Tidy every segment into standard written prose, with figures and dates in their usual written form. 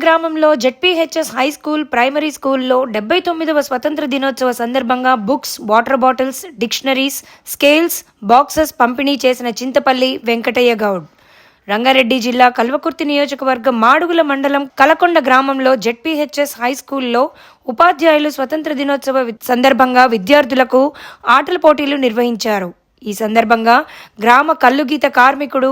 గ్రామంలో ZPHS high school, primary స్కూల్లో 79వ స్వతంత్ర దినోత్సవ సందర్భంగా books, water bottles, dictionaries, scales, boxes పంపిణీ చేసిన చింతపల్లి వెంకటయ్య గౌడ్. రంగారెడ్డి జిల్లా కల్వకుర్తి నియోజకవర్గం మాడుగుల మండలం కలకొండ గ్రామంలో జెడ్పీహెచ్ఎస్ హై స్కూల్లో ఉపాధ్యాయులు స్వతంత్ర దినోత్సవ సందర్భంగా విద్యార్థులకు ఆటల పోటీలు నిర్వహించారు. ఈ సందర్భంగా గ్రామ కల్లుగీత కార్మికుడు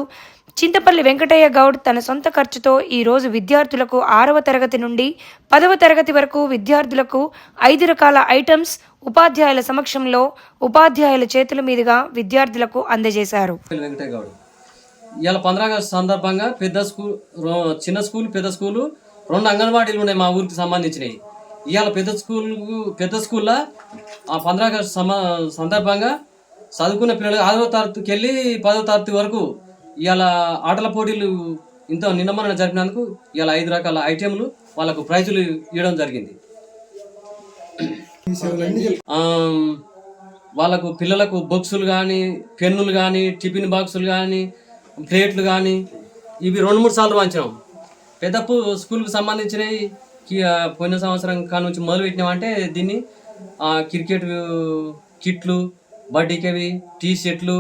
చింతపల్లి వెంకటయ్య గౌడ్ తన సొంత ఖర్చుతో ఈరోజు విద్యార్థులకు 6వ తరగతి నుండి 10వ తరగతి వరకు విద్యార్థులకు 5 రకాల ఐటమ్స్ ఉపాధ్యాయుల సమక్షంలో ఉపాధ్యాయుల చేతుల మీదుగా విద్యార్థులకు అందజేశారు. ఇవాళ 15 ఆగస్టు సందర్భంగా చిన్న స్కూల్, పెద్ద స్కూలు 2 అంగన్వాడీలు ఉన్నాయి మా ఊరికి సంబంధించినవి. ఇవాళ పెద్ద స్కూల్లో ఆ 15 ఆగస్టు సందర్భంగా చదువుకున్న పిల్లలు 6వ తరగతికి వెళ్ళి 10వ తరగతి వరకు ఇవాళ ఆటల పోటీలు నిన్న మొన్న జరిపినందుకు ఇవాళ 5 రకాల ఐటెంలు వాళ్ళకు ప్రైజులు ఇవ్వడం జరిగింది. వాళ్ళకు పిల్లలకు బాక్సులు కానీ, పెన్నులు కానీ, టిఫిన్ బాక్సులు కానీ, ప్లేట్లు కానీ ఇవి 2-3 సార్లు పంచినాం. పెద్ద స్కూల్కి సంబంధించినవి పోయిన సంవత్సరం కానుంచి మొదలు పెట్టినామంటే దీన్ని క్రికెట్ కిట్లు, బడ్డీకేవి, టీ షర్ట్లు,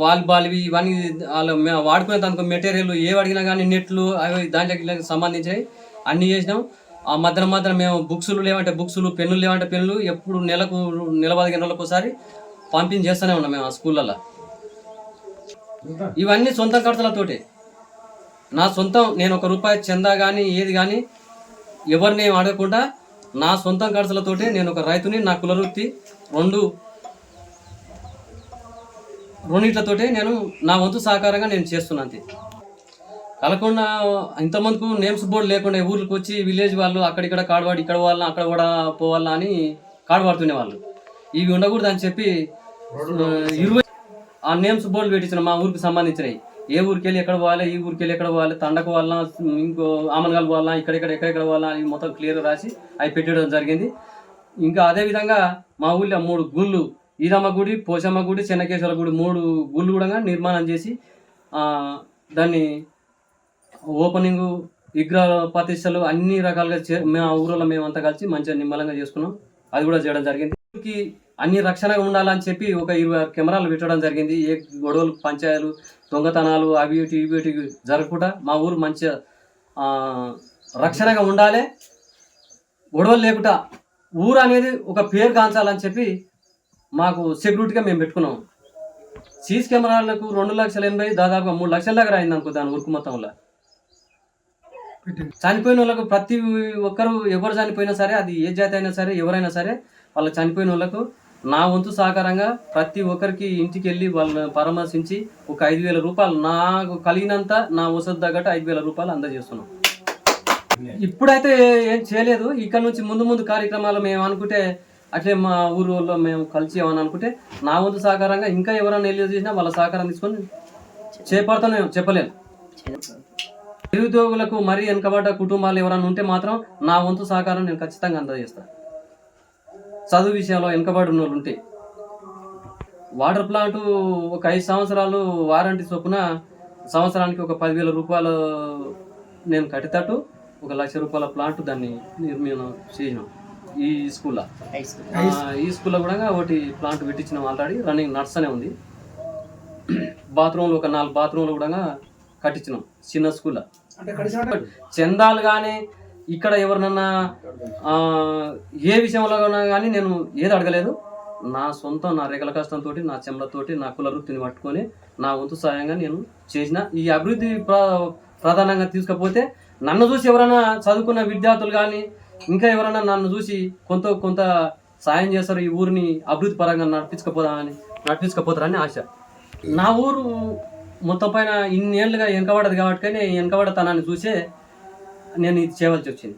వాలీబాల్వి ఇవన్నీ వాళ్ళు వాడుకునే దానికి మెటీరియల్ ఏవి అడిగినా కానీ నెట్లు అవి దాంట్లోకి సంబంధించినవి అన్నీ చేసినాం. ఆ మధ్యన మేము బుక్సులు లేవంటే బుక్సులు, పెన్నులు లేవంటే పెన్నులు ఎప్పుడు నెలకు 15 రోజులకు ఒకసారి పంపిణీ చేస్తూనే ఉన్నాం మేము ఆ స్కూళ్ళల్లో. ఇవన్నీ సొంత ఖర్చులతోటే, నా సొంతం. నేను ₹1 చందా కానీ ఏది కానీ ఎవరిని అడగకుండా నా సొంత ఖర్చులతోటే నేను ఒక రైతుని, నా కులవృత్తి రెండిట్లతోటే నేను నా వంతు సహకారంగా నేను చేస్తున్నాను. కలకొండ ఇంతమందికి నేమ్స్ బోర్డు లేకుండా ఊర్లకు వచ్చి విలేజ్ వాళ్ళు అక్కడిక్కడ కాడవాడు, ఇక్కడ వాళ్ళ అక్కడ కూడా పోవాలా అని కాడవాడుతునే వాళ్ళు. ఇవి ఉండకూడదు అని చెప్పి 20 ఆ నేమ్స్ బోర్డులు పెట్టించిన మా ఊరికి సంబంధించినవి. ఏ ఊరికి వెళ్ళి ఎక్కడ పోవాలి, ఈ ఊరికి వెళ్ళి ఎక్కడ పోవాలి, తండకు వాళ్ళ, ఇంకో ఆమనగాలు పోవాలా, ఎక్కడెక్కడ పోవాలా అని మొత్తం క్లియర్గా రాసి అవి పెట్టడం జరిగింది. ఇంకా అదేవిధంగా మా ఊళ్ళో 3 గుళ్ళు, ఈరమ్మ గుడి, పోచమ్మ గుడి, చెన్నకేశ్వర గుడి 3 గుళ్ళు కూడా నిర్మాణం చేసి దాన్ని ఓపెనింగ్, విగ్రహ ప్రతిష్టలు అన్ని రకాలుగా మా ఊరిలో మేమంతా కలిసి మంచిగా నిమ్మలంగా చేసుకున్నాం. అది కూడా చేయడం జరిగింది. అన్ని రక్షణగా ఉండాలని చెప్పి ఒక 26 కెమెరాలు పెట్టడం జరిగింది. ఏ గొడవలు, పంచాయలు, దొంగతనాలు అవి ఇవి జరగకుండా మా ఊరు మంచిగా రక్షణగా ఉండాలి, గొడవలు లేకుండా ఊరు అనేది ఒక పేరు కాంచాలని చెప్పి మాకు సెక్యూరిటీగా మేము పెట్టుకున్నాం. సీసీ కెమెరాలకు 2,80,000 దాదాపుగా 3 లక్షల దగ్గర అయింది అనుకో దాని ఊరికి మొత్తంలో. చనిపోయిన వాళ్ళకు ప్రతి ఒక్కరు ఎవరు చనిపోయినా సరే, అది ఏ జాతి అయినా సరే, ఎవరైనా సరే, వాళ్ళ చనిపోయిన వాళ్ళకు నా వంతు సహకారంగా ప్రతి ఒక్కరికి ఇంటికి వెళ్ళి వాళ్ళని పరామర్శించి ఒక 5,000 రూపాయలు నాకు కలిగినంత నా వసతి తగ్గట్టు 5,000 రూపాయలు అందజేస్తున్నాం. ఇప్పుడైతే ఏం చేయలేదు. ఇక్కడ నుంచి ముందు కార్యక్రమాలు మేము అనుకుంటే అట్లే మా ఊళ్ళో మేము కలిసి ఏమని అనుకుంటే నా వంతు సహకారంగా ఇంకా ఎవరైనా వెళ్ళి చేసినా వాళ్ళ సహకారం తీసుకొని చేపడతాను చెప్పలేను. నిరుద్యోగులకు మరీ వెనుకబడ్డ కుటుంబాలు ఎవరైనా ఉంటే మాత్రం నా వంతు సహకారం నేను ఖచ్చితంగా అందజేస్తాను. చదువు విషయంలో వెనుకబడి ఉన్న వాళ్ళు ఉంటే వాటర్ ప్లాంట్ ఒక 5 సంవత్సరాలు వారంటీ చొప్పున సంవత్సరానికి ఒక 10,000 రూపాయలు నేను కట్టేటట్టు ఒక ₹1,00,000 ప్లాంట్ దాన్ని నిర్మాణం చేసినాం ఈ స్కూల్లో. ఈ స్కూల్లో కూడా ఒకటి ప్లాంట్ పెట్టించినాం, ఆల్రెడీ రన్నింగ్ నడుస్తూనే ఉంది. బాత్రూమ్లు ఒక 4 బాత్రూమ్లు కూడా కట్టించినాం చిన్న స్కూల్లో. చందాలు కానీ ఇక్కడ ఎవరినన్నా ఏ విషయంలో కానీ నేను ఏది అడగలేదు. నా సొంతం, నా రేఖల కష్టంతో, నా చెమలతోటి, నా కుల వృత్తిని పట్టుకొని నా వంతు సాయంగా నేను చేసిన ఈ అభివృద్ధి ప్రధానంగా తీసుకపోతే నన్ను చూసి ఎవరైనా చదువుకున్న విద్యార్థులు కానీ ఇంకా ఎవరైనా నన్ను చూసి కొంత సాయం చేస్తారు, ఈ ఊరిని అభివృద్ధి పరంగా నడిపించకపోతారని ఆశ. నా ఊరు మొత్తం పైన ఇన్నేళ్లుగా వెనకబడదు కాబట్టి వెనకబడతనాన్ని చూసే నేను ఇది చేయవలసి వచ్చింది.